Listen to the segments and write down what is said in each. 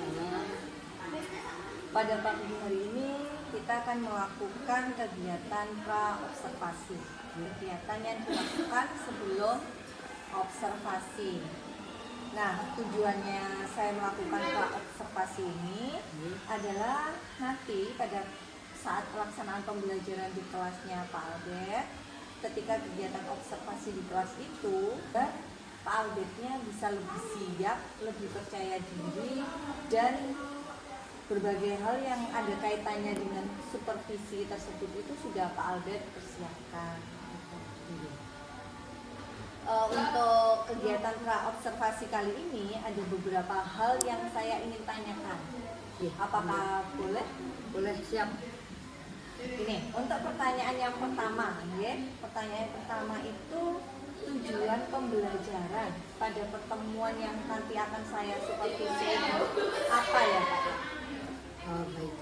Waalaikumsalam. Pada pagi hari ini kita akan melakukan kegiatan pra-observasi. Kegiatan yang dilakukan sebelum observasi. Nah, tujuannya saya melakukan pra-observasi ini adalah nanti pada saat pelaksanaan pembelajaran di kelasnya Pak Albert, ketika kegiatan observasi di kelas itu, Pak Albertnya bisa lebih siap, lebih percaya diri, dan berbagai hal yang ada kaitannya dengan supervisi tersebut itu sudah Pak Albert persiapkan. Untuk kegiatan pra-observasi kali ini ada beberapa hal yang saya ingin tanyakan. Apakah boleh? Boleh, siap. Ini untuk pertanyaan yang pertama, ya. Pertanyaan pertama itu tujuan pembelajaran pada pertemuan yang nanti akan saya supervisi apa ya Pak? Baik.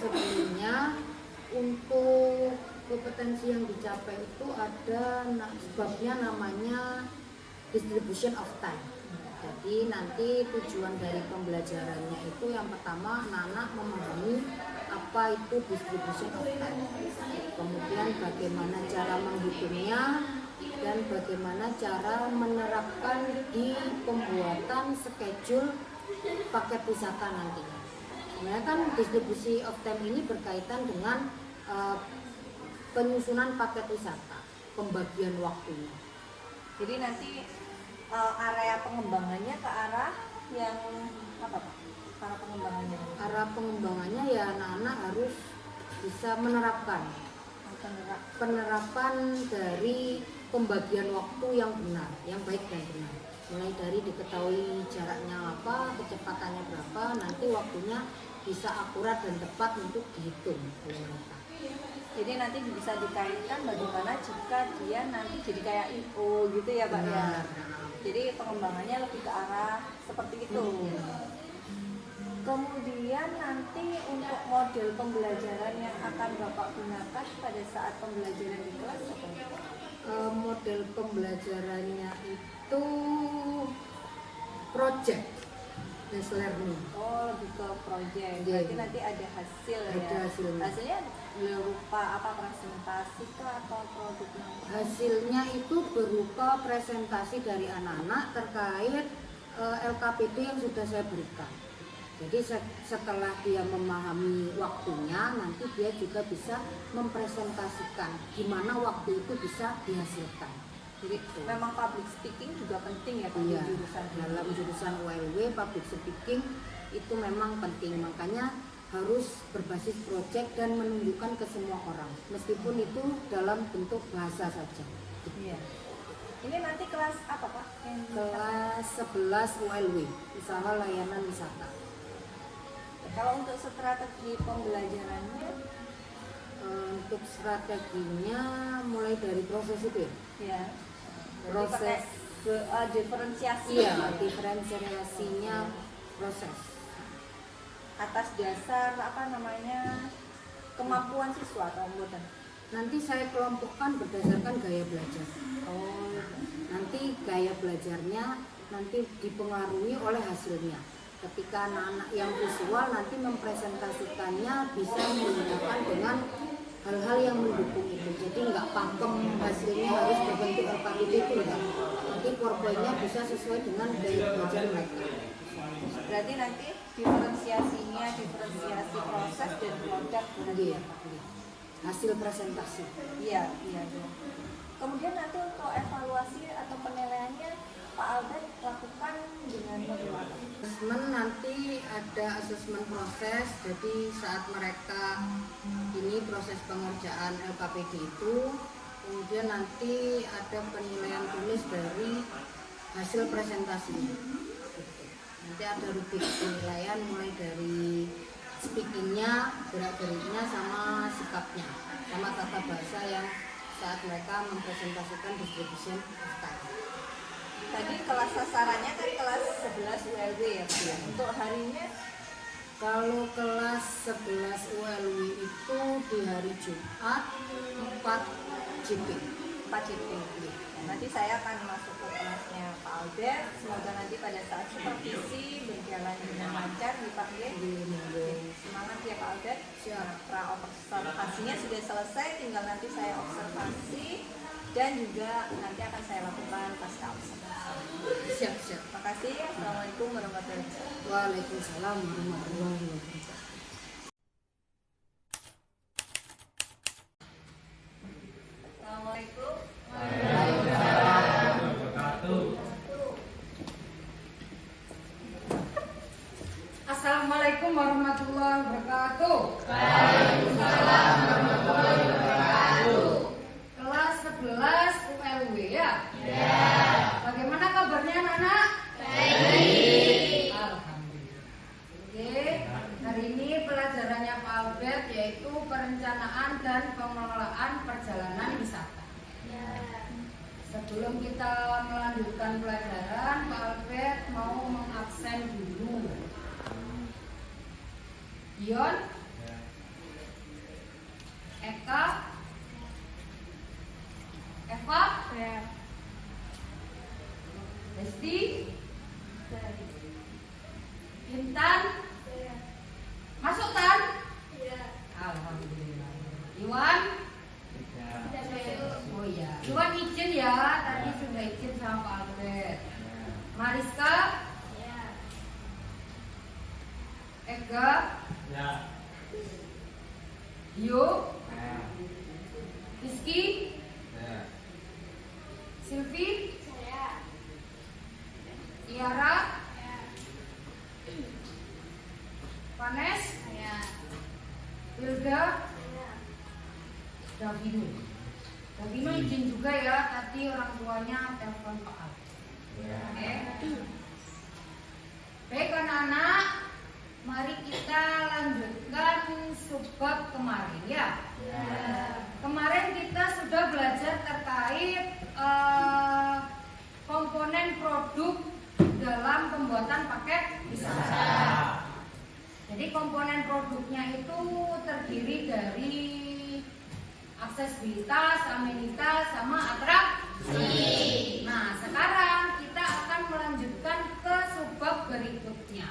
Sebelumnya untuk kompetensi yang dicapai itu ada sebabnya namanya distribution of time. Jadi nanti tujuan dari pembelajarannya itu yang pertama anak-anak memahami apa itu distribution of time, kemudian bagaimana cara menghitungnya dan bagaimana cara menerapkan di pembuatan schedule paket wisata nantinya. Sebenarnya kan distribusi of time ini berkaitan dengan penyusunan paket wisata, pembagian waktunya. Jadi nanti area pengembangannya ke arah yang apa Pak? Arah pengembangannya? Arah pengembangannya ya anak-anak harus bisa menerapkan penerapan dari pembagian waktu yang benar, yang baik dan benar. Mulai dari diketahui jaraknya apa, kecepatannya berapa, nanti waktunya bisa akurat dan tepat untuk dihitung oleh mereka. Jadi nanti bisa dikaitkan bagaimana jika dia nanti jadi kayak IO gitu ya Pak ya. Jadi pengembangannya lebih ke arah seperti itu. Kemudian nanti untuk model pembelajaran yang akan Bapak gunakan pada saat pembelajaran di kelas apa? Model pembelajarannya itu project based learning. Oh, lebih ke project. Berarti nanti ada hasil ya. Ada hasilnya. Hasilnya berupa apa, presentasi kah atau produknya? Hasilnya itu berupa presentasi dari anak-anak terkait LKPD yang sudah saya berikan. Jadi setelah dia memahami waktunya, nanti dia juga bisa mempresentasikan gimana waktu itu bisa dihasilkan. Jadi memang public speaking juga penting ya Pak, iya, jurusan dalam jurusan ULW public speaking itu memang penting, makanya harus berbasis project dan menunjukkan ke semua orang, meskipun itu dalam bentuk bahasa saja. Iya. Ini nanti kelas apa Pak? Kelas 11 ULW, usaha layanan wisata. Kalau untuk strategi pembelajarannya, untuk strateginya mulai dari proses itu ya. Proses diferensiasi. Iya, diferensiasinya proses. Atas dasar apa namanya kemampuan siswa atau bukan? Nanti saya kelompokkan berdasarkan gaya belajar. Oh, nanti gaya belajarnya nanti dipengaruhi oleh hasilnya. Ketika anak-anak yang visual nanti mempresentasikannya bisa menggunakan dengan hal-hal yang mendukung itu. Jadi nggak pakem hasilnya harus berbentuk LKPD itu enggak. Nanti PowerPoint-nya bisa sesuai dengan gaya belajar mereka. Berarti nanti diferensiasinya diferensiasi proses dan produk. Iya. Hasil presentasi. Iya. Kemudian nanti untuk evaluasi atau penilaiannya Pak Albert lakukan dengan bagaimana? Asesmen nanti ada asesmen proses, jadi saat mereka ini proses pengerjaan LKPD itu, kemudian nanti ada penilaian tulis dari hasil presentasinya. Nanti ada rubrik penilaian mulai dari speakingnya, gerak-geriknya, sama sikapnya, sama tata bahasa yang saat mereka mempresentasikan distribution of time. Tadi kelas sasarannya kan kelas 11 ULW ya Pak ya. Untuk harinya kalau kelas 11 ULW itu di hari Jumat 4 JP. 4 JP. Nanti saya akan masuk ke kelasnya Pak Albert. Semoga nanti pada saat supervisi berjalan dengan lancar dipanggil. Semangat ya Pak Albert. Pra observasinya sudah selesai, tinggal nanti saya observasi dan juga nanti akan saya lakukan pasca observasi. Siap. Terima kasih. Assalamualaikum warahmatullahi wabarakatuh. Waalaikumsalam warahmatullahi wabarakatuh. Assalamualaikum. Assalamualaikum warahmatullahi wabarakatuh. Kelas 11 ULW ya? Bagaimana kabarnya anak-anak? Baik. Alhamdulillah. Oke, hari ini pelajarannya Pak Albert yaitu perencanaan dan pengelolaan perjalanan wisata. Sebelum kita melanjutkan pelajaran, Pak Albert mau mengabsen dulu. Dion, Eka, Eva, Desti, Intan, masuk Tan? Alhamdulillah. Iwan? Oh iya, Iwan izin ya, tadi sudah izin sama Pak Albert. Mariska? Ega? Dio? Rizky? Silvi? Tiara? Vanes? Hilda? Davino. Davino izin juga ya, tadi orang tuanya telepon Pak Al. Oke. Baik anak-anak, mari kita lanjutkan subbab kemarin ya. Kemarin kita sudah belajar terkait komponen produk dalam pembuatan paket wisata. Jadi komponen produknya itu terdiri dari aksesibilitas, amenitas, sama atraksi. Nah, sekarang kita akan melanjutkan ke subbab berikutnya.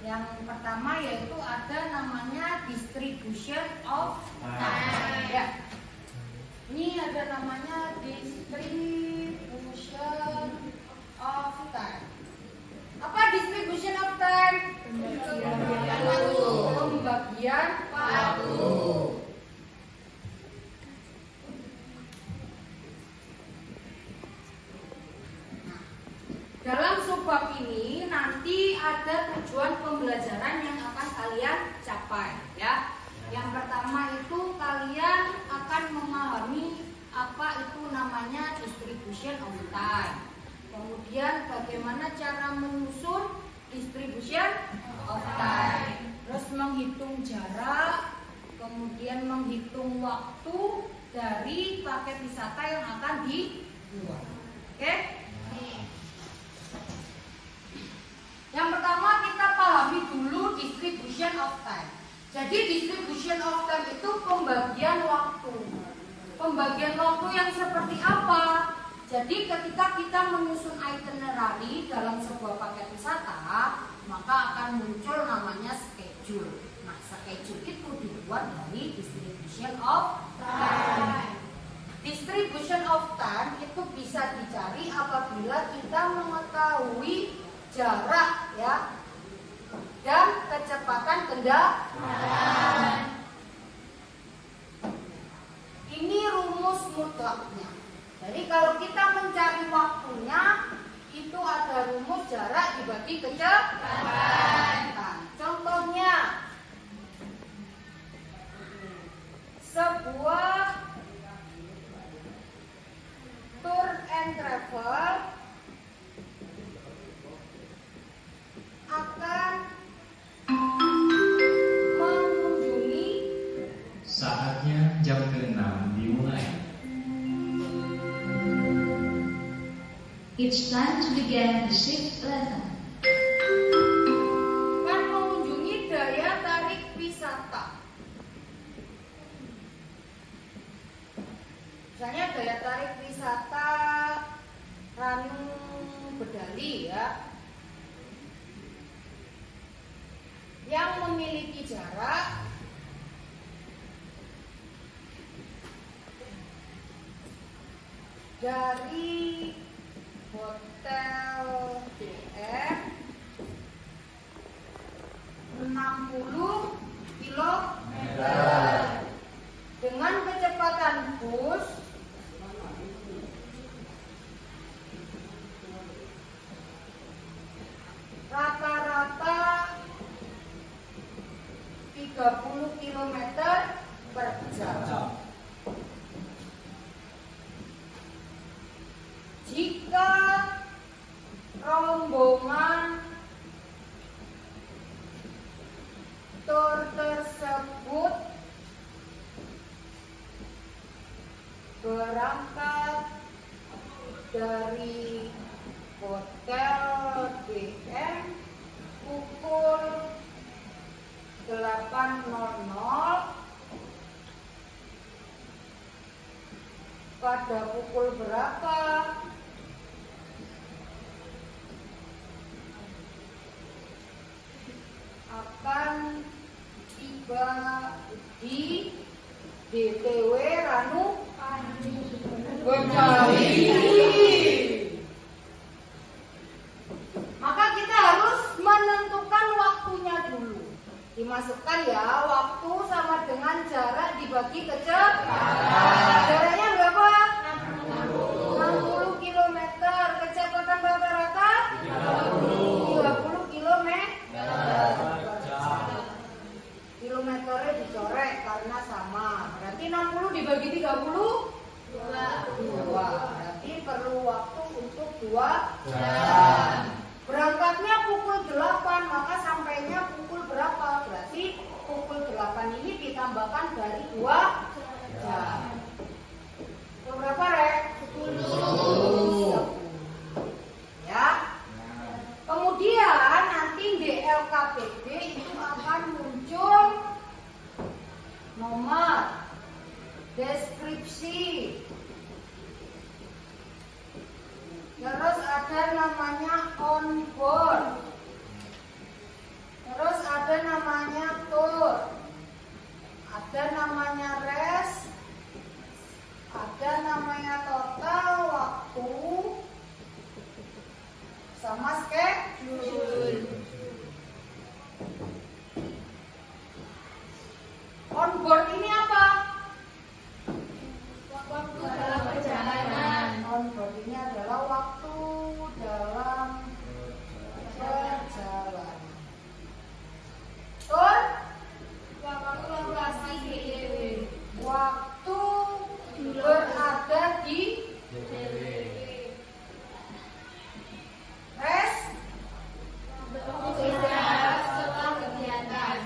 Yang pertama yaitu ada namanya distribution of time. Ya. Ini ada namanya distribution of time. Apa distribution of time? Pembagian waktu. Dalam subbab ini nanti ada tujuan pembelajaran yang akan kalian capai ya. Yang pertama itu kalian akan memahami apa itu namanya distribution of time. Kemudian bagaimana cara menyusun distribution of time. Terus menghitung jarak, kemudian menghitung waktu dari paket wisata yang akan dibuat. Oke? Yang pertama kita pahami dulu distribution of time. Jadi distribution of time itu pembagian waktu. Pembagian waktu yang seperti apa? Jadi ketika kita menyusun itinerary dalam sebuah paket wisata, maka akan muncul namanya schedule. Nah, schedule itu dibuat dari distribution of time. Distribution of time itu bisa dicari apabila kita mengetahui jarak ya dan kecepatan kendaraan. Ini rumus mutlaknya. Jadi kalau kita mencari waktunya itu ada rumus jarak dibagi kecepatan. Nah, contohnya sebuah tour and travel akan mengunjungi. Saatnya jam ke-6 dimulai. It's time to begin the shift lesson. Akan mengunjungi daya tarik wisata. Misalnya daya tarik wisata yang memiliki jarak dari Hotel DM 60 kilometer dengan kecepatan bus rata-rata 30 kilometer per jam. Jika rombongan tur tersebut berangkat dari Hotel DM pukul 8.00, pada pukul berapa akan tiba di DTW Ranu Betawi. Maka kita harus menentukan waktunya dulu. Dimasukkan ya, waktu sama dengan jarak dibagi kecepatan. Jaraknya berapa? 60 km. Kecepatan rata-rata 30 km. Kilometernya dicorek karena sama. Berarti 60 dibagi 30 2. Berarti perlu waktu untuk 2 jam. Berangkatnya pukul 8, maka sampainya pukul berapa? Berarti pukul 8 ini ditambahkan dari 2 jam. Berapa, Rek? 10. Ya. Kemudian nanti di LKPD itu akan muncul nomor, deskripsi, terus ada namanya on board, terus ada namanya tour, ada namanya rest, ada namanya total waktu, sama schedule. On board ini apa? Waktu dalam perjalanan. On board ini adalah waktu dalam perjalanan. Tour? Waktu lokasi DTW. Waktu berada di rest? Istirahat setelah kegiatan.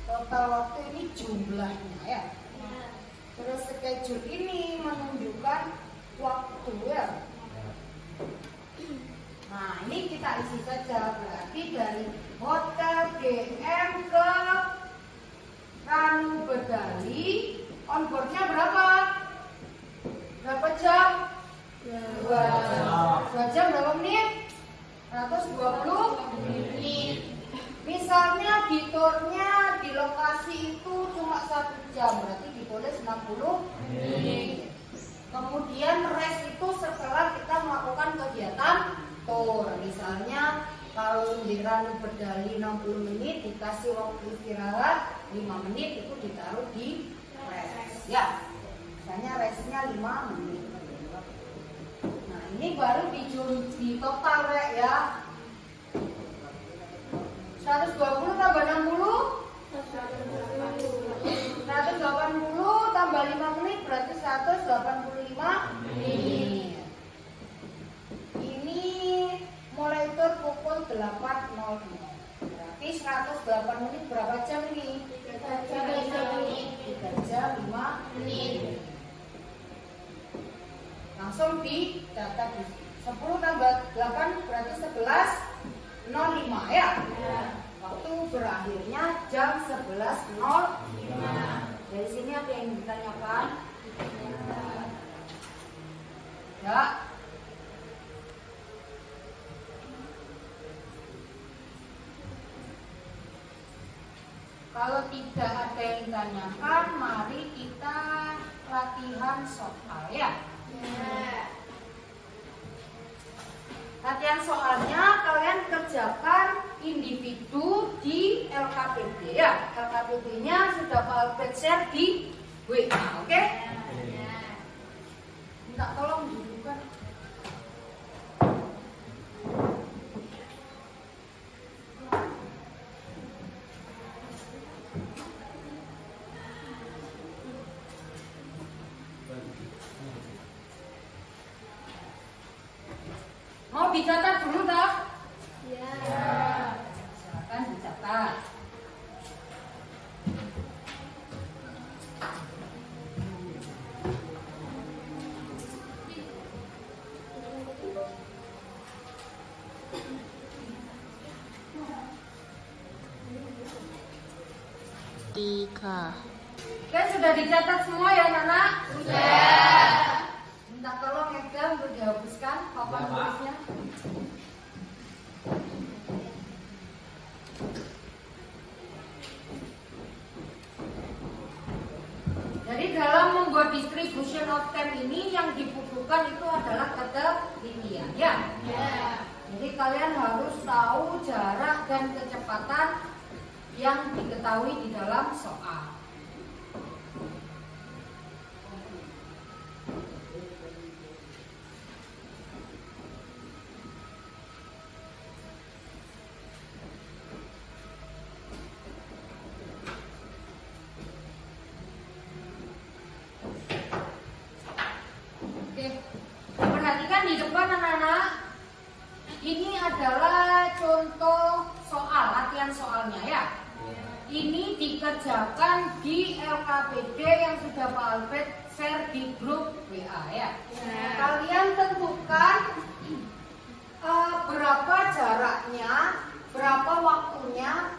Total waktu ini jumlahnya ya. Terus schedule ini menunjukkan waktu ya. Nah ini kita isi saja. Berarti dari Hotel DM ke Ranu Betawi, on boardnya berapa? Berapa jam? 2 jam. 2 jam berapa menit? 120 menit. Misalnya di tournya di lokasi itu cuma 1 jam, berarti ditulis 60 menit. Kemudian rest itu setelah kita melakukan kegiatan tour. Misalnya kalau di Ranu Betawi 60 menit, dikasih waktu istirahat 5 menit, itu ditaruh di rest. Ya, misalnya restnya 5 menit. Nah ini baru di total ya. 120 tambah 60 180 tambah 5 menit berarti 185 menit. Ini mulai tur pukul 8.00. Berarti 108 menit berapa jam ini? 3 jam 5 menit. Langsung dicatat di 10 tambah 8 berarti 11.05 ya. Waktu berakhirnya jam 11.05. Dari sini ada yang ditanyakan? Ya. Kalau tidak ada yang ditanyakan, mari kita latihan soal ya. Latihan soalnya kalian kerjakan individu di LKPD ya. LKPD-nya sudah Pak Albert share di WA, oke? Minta tolong dudukkan. Mau dicatat dulu tak? Ya. Silakan dicatat. Tiga. Oke, sudah dicatat semua ya, Nana? Sudah. Minta tolong Ega untuk dihapuskan papan tulisnya. Jadi dalam membuat distribution of time ini yang dibutuhkan itu adalah ketelitian ya. Jadi kalian harus tahu jarak dan kecepatan yang diketahui di dalam soal. Oke, perhatikan di depan anak-anak. Ini adalah contoh soal, latihan soalnya ya. Ini dikerjakan di LKPD yang sudah Pak Albert share di grup WA ya. Kalian tentukan berapa jaraknya, berapa waktunya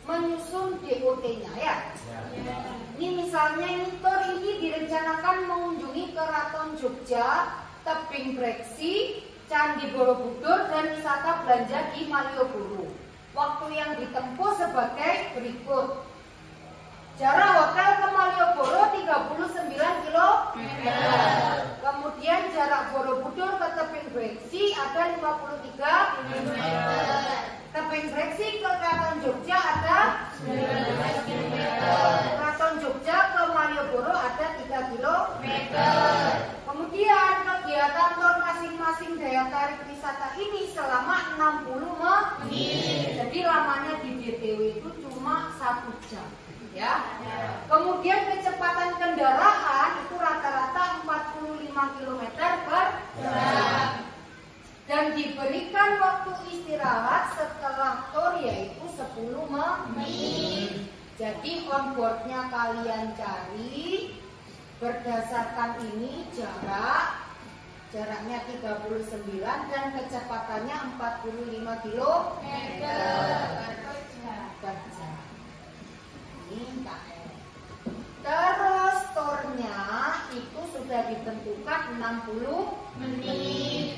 menyusun DOT-nya ya. Ini misalnya ini tour ini direncanakan mengunjungi Keraton Jogja, Tebing Breksi, Candi Borobudur dan wisata belanja di Malioboro. Waktu yang ditempuh sebagai berikut. Jarak hotel ke Malioboro 39 km. Kemudian jarak Borobudur ke Tebing Breksi ada 53 km. Tebing Breksi ke Keraton Jogja ada 19 km. Keraton Jogja ke Malioboro ada 3 km. Kemudian kegiatan tur masing-masing daya tarik wisata ini selama 60 menit. Jadi lamanya di DTW itu cuma 1 jam. Ya. Kemudian kecepatan kendaraan itu rata-rata 45 km per jam. Dan diberikan waktu istirahat setelah tur yaitu 10 menit. Jadi onboardnya kalian cari berdasarkan ini jaraknya 39 dan kecepatannya 45 km per jam. Ini KM. Terus turnya itu sudah ditentukan 60 menit.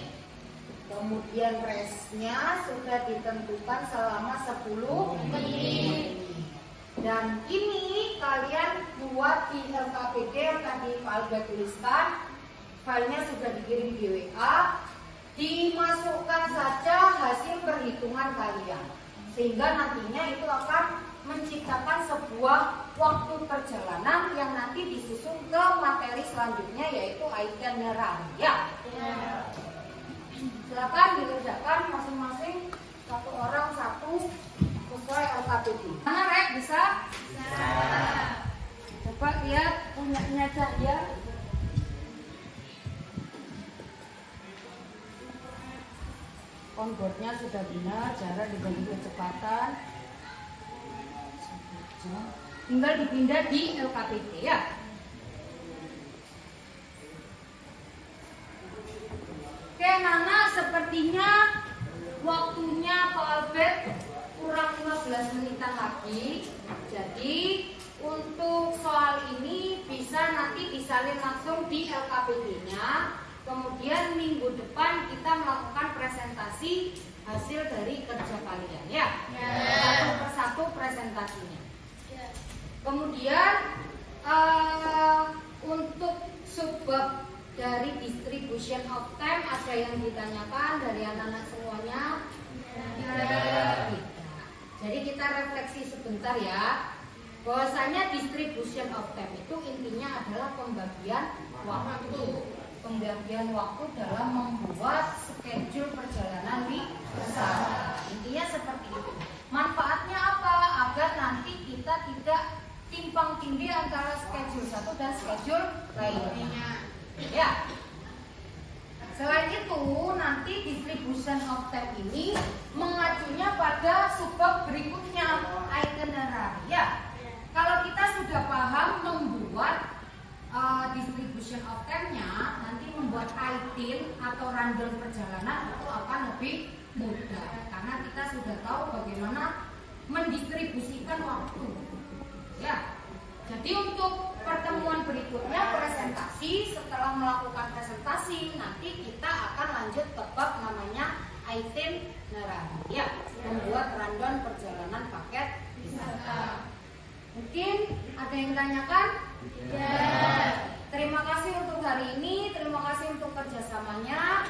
Kemudian restnya sudah ditentukan selama 10 menit. Dan ini kalian buat di LKPD yang tadi Pak Albert tuliskan. Filenya sudah dikirim di WA. Dimasukkan saja hasil perhitungan kalian. Sehingga nantinya itu akan menciptakan sebuah waktu perjalanan yang nanti disusun ke materi selanjutnya yaitu itinerary ya. Silakan dikerjakan masing-masing satu orang satu sesuai LKPD. Mana Rek bisa? Bisa. Coba lihat punyanya Cahya. Onboardnya sudah benar, jarak dibagi kecepatan. Tinggal dipindah di LKPD ya. Oke Nana, sepertinya waktunya Pak Albert kurang 15 menitan lagi. Jadi untuk soal ini bisa nanti disalin langsung di LKPD-nya. Kemudian minggu depan kita melakukan presentasi hasil dari kerja kalian ya. Satu persatu presentasinya. Kemudian untuk subbab dari distribution of time ada yang ditanyakan dari anak-anak semuanya? Tidak. Jadi kita refleksi sebentar ya. Bahwasanya distribution of time itu intinya adalah pembagian waktu. Pembagian waktu dalam membuat schedule perjalanan wisata. Intinya seperti itu. Manfaatnya apa? Agar nanti kita tidak timpang tindih antara schedule satu dan schedule lainnya. Ya. Selain itu, nanti distribution of time ini mengacunya pada subbab berikutnya, itinerary. Ya. Kalau kita sudah paham membuat distribution of time-nya, nanti membuat item atau rundown perjalanan itu akan lebih mudah karena kita sudah tahu bagaimana mendistribusikan waktu. Ya. Jadi untuk pertemuan berikutnya presentasi, setelah melakukan presentasi nanti kita akan lanjut ke bab namanya itinerary. Ya, membuat rundown perjalanan paket wisata. Mungkin ada yang tanyakan? Ya. Terima kasih untuk hari ini, terima kasih untuk kerjasamanya.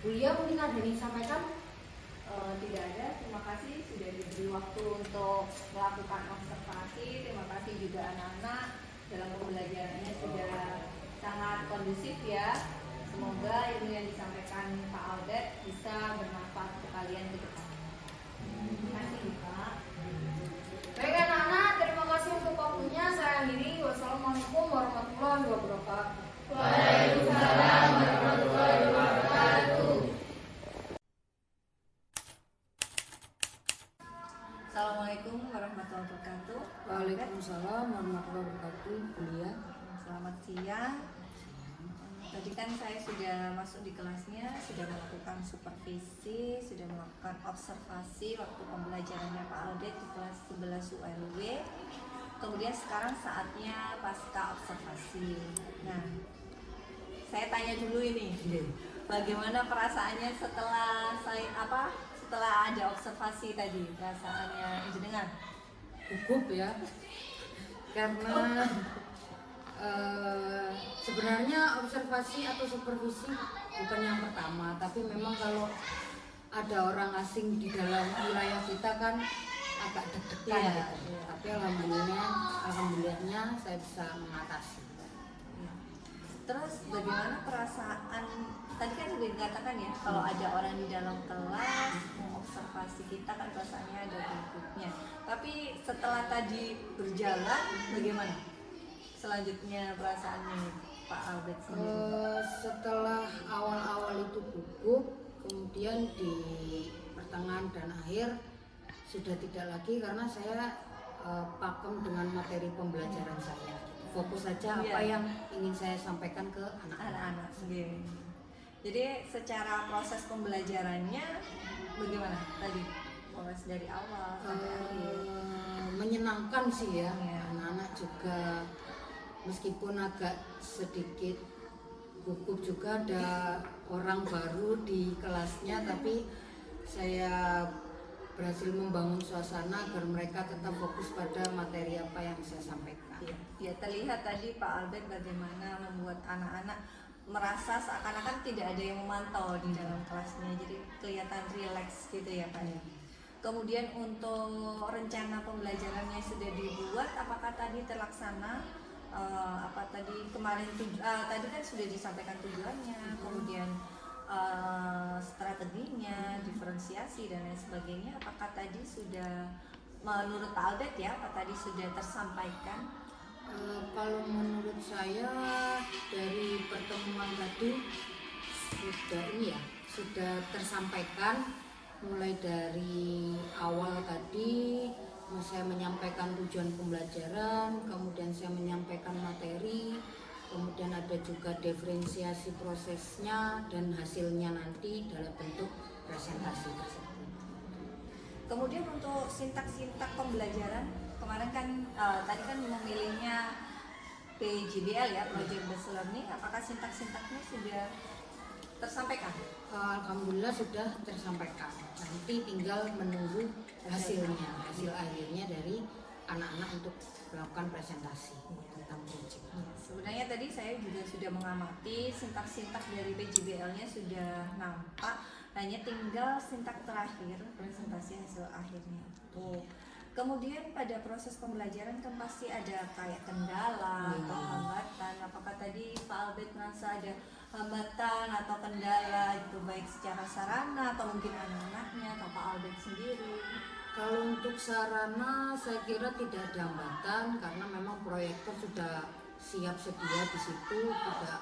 Buya mungkin ada yang disampaikan? Tidak ada, terima kasih sudah diberi waktu untuk melakukan observasi. Terima kasih juga anak-anak dalam pembelajarannya sudah sangat kondusif ya. Semoga ilmu yang disampaikan Pak Albert bisa bermanfaat untuk kalian ke depan. Terima kasih Pak. Baik anak-anak, terima kasih untuk waktunya. Saya akhiri. Wassalamualaikum warahmatullahi wabarakatuh. Waalaikumsalam warahmatullahi wabarakatuh. Assalamualaikum warahmatullahi wabarakatuh. Waalaikumsalam warahmatullahi wabarakatuh. Kuliah. Selamat siang. Tadi kan saya sudah masuk di kelasnya, sudah melakukan supervisi, sudah melakukan observasi waktu pembelajarannya Pak Albert di kelas 11 ULW. Kemudian sekarang saatnya pasca observasi. Nah, saya tanya dulu ini, bagaimana perasaannya setelah setelah ada observasi tadi, perasaannya jenengan? Gugup ya, karena sebenarnya observasi atau supervisi bukan yang pertama, tapi memang kalau ada orang asing di dalam wilayah kita kan agak deg-degan Iya, gitu. iya. Tapi alhamdulillahnya saya bisa mengatasi. Terus bagaimana perasaan, tadi kan sudah dikatakan ya, kalau ada orang di dalam kelas mengobservasi kita kan perasaannya ada gugupnya. Tapi setelah tadi berjalan, bagaimana selanjutnya perasaannya Pak Albert sendiri? Setelah awal-awal itu gugup, kemudian di pertengahan dan akhir sudah tidak lagi karena saya pakem dengan materi pembelajaran saya. Fokus saja apa yang ingin saya sampaikan ke anak-anak sendiri. Jadi secara proses pembelajarannya bagaimana tadi? Proses dari awal sampai akhir. Menyenangkan sih ya. Iya. Anak-anak juga meskipun agak sedikit gugup juga ada orang baru di kelasnya, tapi saya berhasil membangun suasana agar mereka tetap fokus pada materi apa yang saya sampaikan. Ya, terlihat tadi Pak Albert bagaimana membuat anak-anak merasa seakan-akan tidak ada yang memantau di dalam kelasnya, jadi kelihatan rileks gitu ya Pak. Kemudian untuk rencana pembelajarannya sudah dibuat, apakah tadi terlaksana? Tadi kan sudah disampaikan tujuannya, kemudian strateginya, diferensiasi dan lain sebagainya. Apakah tadi sudah menurut Pak Albert ya, apa tadi sudah tersampaikan? Kalau menurut saya dari pertemuan tadi sudah tersampaikan, mulai dari awal tadi saya menyampaikan tujuan pembelajaran, kemudian saya menyampaikan materi, kemudian ada juga diferensiasi prosesnya dan hasilnya nanti dalam bentuk presentasi tersebut. Kemudian untuk sintak-sintak pembelajaran, kemarin kan tadi kan memilihnya PJBL ya, Project Based Learning, apakah sintak-sintaknya sudah tersampaikan? Alhamdulillah sudah tersampaikan. Nanti tinggal menunggu hasil akhirnya dari anak-anak untuk melakukan presentasi tentang proyek. Sebenarnya tadi saya juga sudah mengamati sintak-sintak dari PJBL-nya sudah nampak, hanya tinggal sintak terakhir presentasi hasil akhirnya itu. Kemudian pada proses pembelajaran kan pasti ada kayak kendala atau hambatan. Apakah tadi Pak Albert merasa ada hambatan atau kendala itu baik secara sarana atau mungkin anak-anaknya atau Pak Albert sendiri? Kalau untuk sarana saya kira tidak ada hambatan karena memang proyektor sudah siap sedia di situ, tidak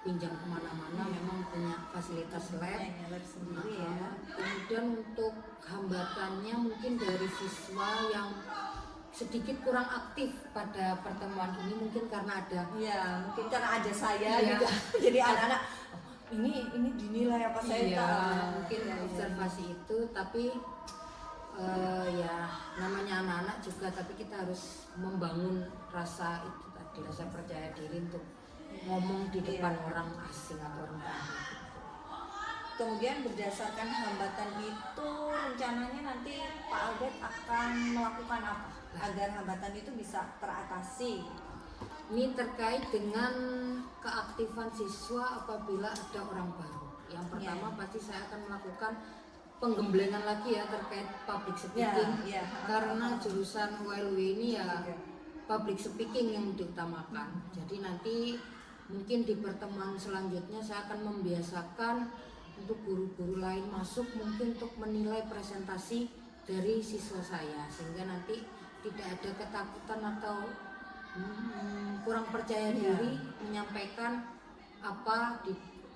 pinjam kemana-mana, memang punya fasilitas lab. Lab sendiri ya. Kemudian untuk hambatannya mungkin dari siswa yang sedikit kurang aktif pada pertemuan ini, mungkin karena ada Iya, mungkin karena ada saya Iya. juga. Jadi anak-anak "Oh, ini dinilai apa saya iya, tahu." mungkin Iya, iya. observasi itu, tapi ya namanya anak-anak juga, tapi kita harus membangun rasa itu tadi, rasa percaya diri untuk ngomong di depan orang asing atau orang baru. Kemudian berdasarkan hambatan itu rencananya nanti Pak Albert akan melakukan apa agar hambatan itu bisa teratasi? Ini terkait dengan keaktifan siswa apabila ada orang baru. Yang pertama pasti saya akan melakukan penggemblengan lagi ya terkait public speaking, Ya, ya. karena jurusan ULW ini ya public speaking yang diutamakan. Jadi nanti mungkin di pertemuan selanjutnya saya akan membiasakan untuk guru-guru lain masuk mungkin untuk menilai presentasi dari siswa saya, sehingga nanti tidak ada ketakutan atau kurang percaya diri menyampaikan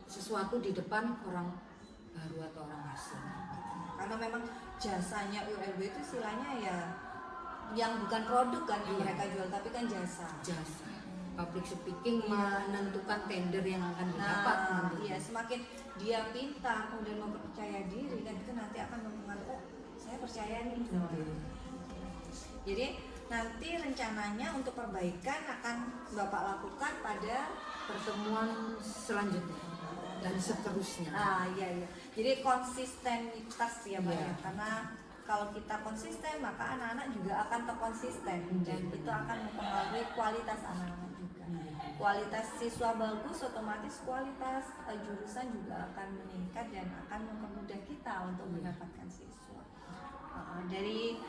sesuatu di depan orang baru atau orang asing. Karena memang jasanya ULB itu istilahnya ya yang bukan produk kan yang mereka jual, tapi kan jasa. Public speaking menentukan tender yang akan didapat. Iya, semakin dia pintar kemudian mempercaya diri kan itu nanti akan mempengaruhi, oh saya percaya nih. Jadi nanti rencananya untuk perbaikan akan Bapak lakukan pada pertemuan selanjutnya dan seterusnya. iya. Jadi konsistenitas ya Pak Iya. ya, karena kalau kita konsisten maka anak-anak juga akan terkonsisten dan itu akan mempengaruhi kualitas anak-anak juga. Kualitas siswa bagus, otomatis kualitas jurusan juga akan meningkat dan akan mempermudah kita untuk mendapatkan siswa. Dari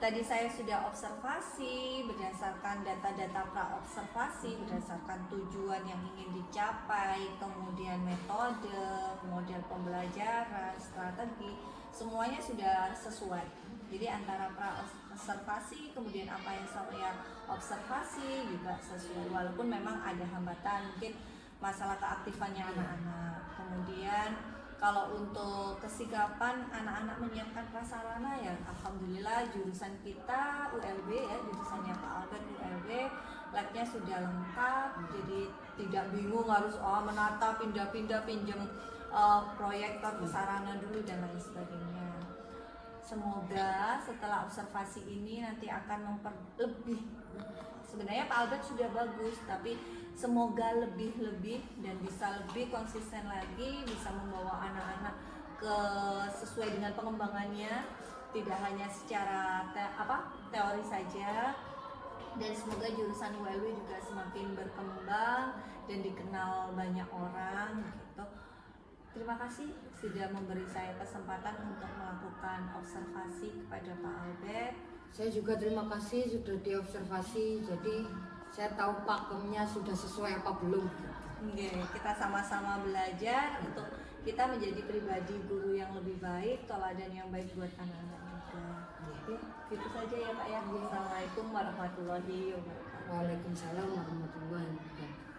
tadi saya sudah observasi berdasarkan data-data pra-observasi, berdasarkan tujuan yang ingin dicapai, kemudian metode, model pembelajaran, strategi, semuanya sudah sesuai. Jadi antara pra-observasi kemudian apa yang saya observasi juga sesuai, walaupun memang ada hambatan, mungkin masalah keaktifannya anak-anak. Kemudian kalau untuk kesigapan anak-anak menyiapkan prasarana ya alhamdulillah jurusan kita ULB ya, jurusannya Pak Albert ULB, labnya sudah lengkap, jadi tidak bingung harus menata pindah-pindah pinjam proyektor prasarana dulu dan lain sebagainya. Semoga setelah observasi ini nanti akan lebih. Sebenarnya Pak Albert sudah bagus, tapi semoga lebih dan bisa lebih konsisten lagi, bisa membawa anak-anak ke sesuai dengan pengembangannya, tidak hanya secara teori saja. Dan semoga jurusan ULW juga semakin berkembang dan dikenal banyak orang gitu. Terima kasih sudah memberi saya kesempatan untuk melakukan observasi kepada Pak Albert. Saya juga terima kasih sudah diobservasi, jadi saya tahu pakemnya sudah sesuai apa belum. Kita sama-sama belajar untuk kita menjadi pribadi guru yang lebih baik, teladan yang baik buat anak-anak juga. Gitu saja ya Pak ya. Assalamualaikum warahmatullahi wabarakatuh. Waalaikumsalam warahmatullahi wabarakatuh.